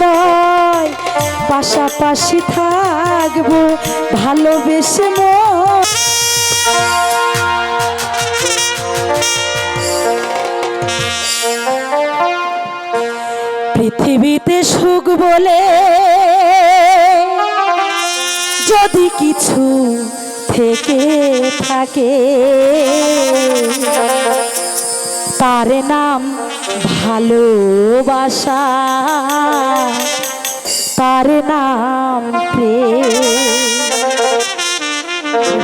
রয়, পাশাপাশি থাকবো ভালোবেসে পৃথিবীতে সুখ বলে যদি কিছু থেকে থাকে তার নাম ভালোবাসা, তার নাম প্রেম।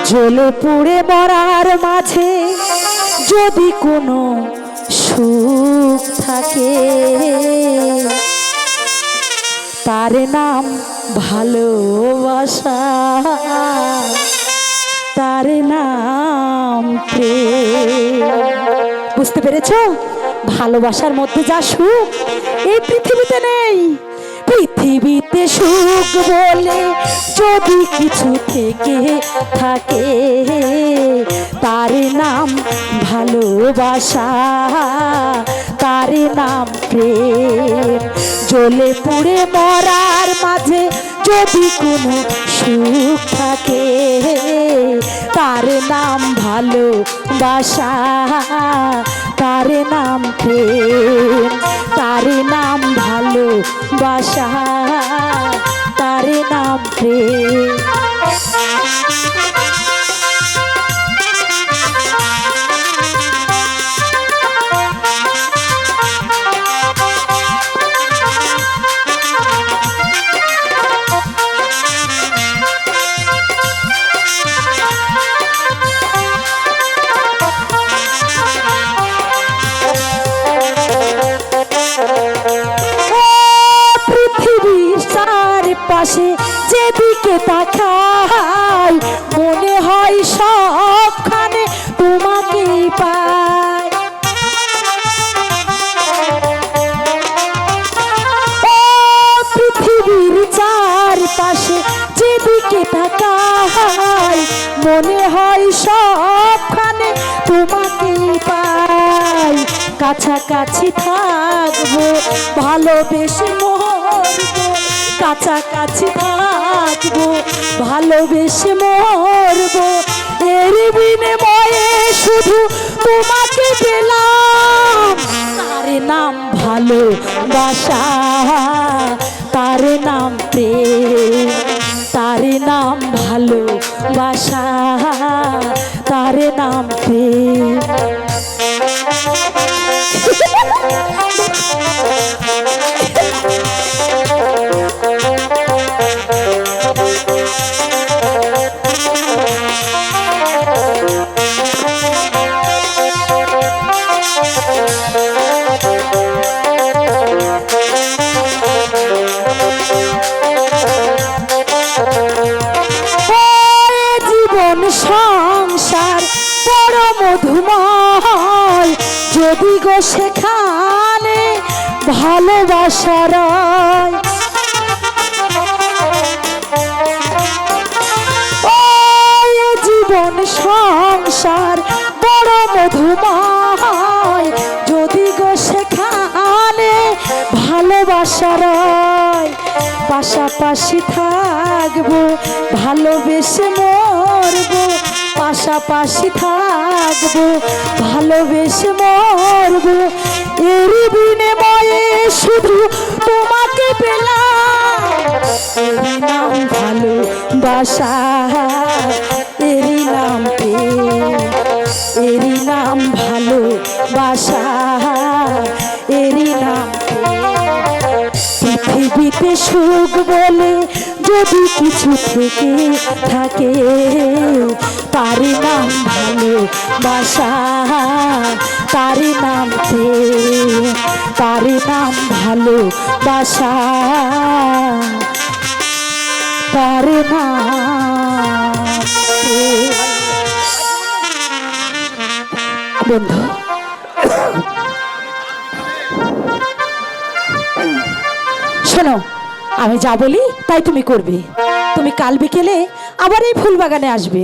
জ্বলে পুড়ে মরার মাঝে যদি কোনো সুখ থাকে তার নাম ভালোবাসা, তার নাম প্রেম। বুঝতে পেরেছো? ভালোবাসার মধ্যে যা সুখ এই পৃথিবীতে নেই। পৃথিবীতে সুখ বলে যদি কিছু থেকে থাকে তার নাম ভালোবাসা, তার নাম প্রেম। জ্বলে পুড়ে মরার মাঝে যদি কোনো সুখ থাকে তার নাম ভালোবাসা, তার নাম প্রেম। তার নাম ভালোবাসা, তার নাম প্রেম। পাশে যেদিকে তাকাই মনে হয় সবখানে তোমাকেই পাই। ও পৃথিবীর চারপাশে যেদিকে তাকাই মনে হয় সবখানে তোমাকেই পাই। কাছাকাছি থাকবো ভালোবেসে মরবো, কাছাকাছি থাকবো ভালোবেসে মরবো। এর বিনিময়ে শুধু তোমাকে পেলাম, তার নাম ভালোবাসা, তার নাম প্রেম। তার নাম ভালোবাসা, তার নাম প্রেম। জীবন সংসার বড় মধুময় যদি গো সেখানে ভালোবাসা রয়। জীবন সংসার বড় মধুময় যদি গো সেখানে ভালোবাসা রয়। পাশাপাশি থাকবো ভালোবেসে মরবো, পাশাপাশি থাকবো ভালোবেসে মরবো। এর বিনিময়ে শুধু তোমাকে পেলাম, এরই নাম ভালোবাসা, এরই নাম প্রেম। এরই নাম ভালোবাসা, এরই নাম প্রেম। পৃথিবীতে সুখ বলে যদি কিছু থেকে থাকে তার নাম ভালোবাসা, তার নাম প্রেম। তার নাম ভালোবাসা, তার নাম প্রেম। বন্ধু শোনো, আমি যা বলি তাই তুমি করবে। তুমি কাল বিকেলে আবার এই ফুল বাগানে আসবে,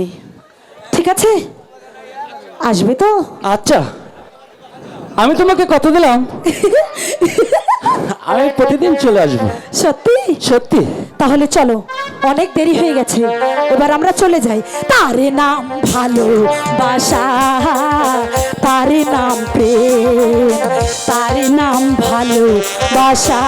ঠিক আছে? আসবে তো? আচ্ছা, আমি তোমাকে কত দিলাম আমি প্রতিদিন চলে আসবো। সত্যি? সত্যি। তাহলে চলো, অনেক দেরি হয়ে গেছে, এবার আমরা চলে যাই। তারে নাম ভালোবাসা, তারে নাম প্রেম, তারে নাম ভালোবাসা,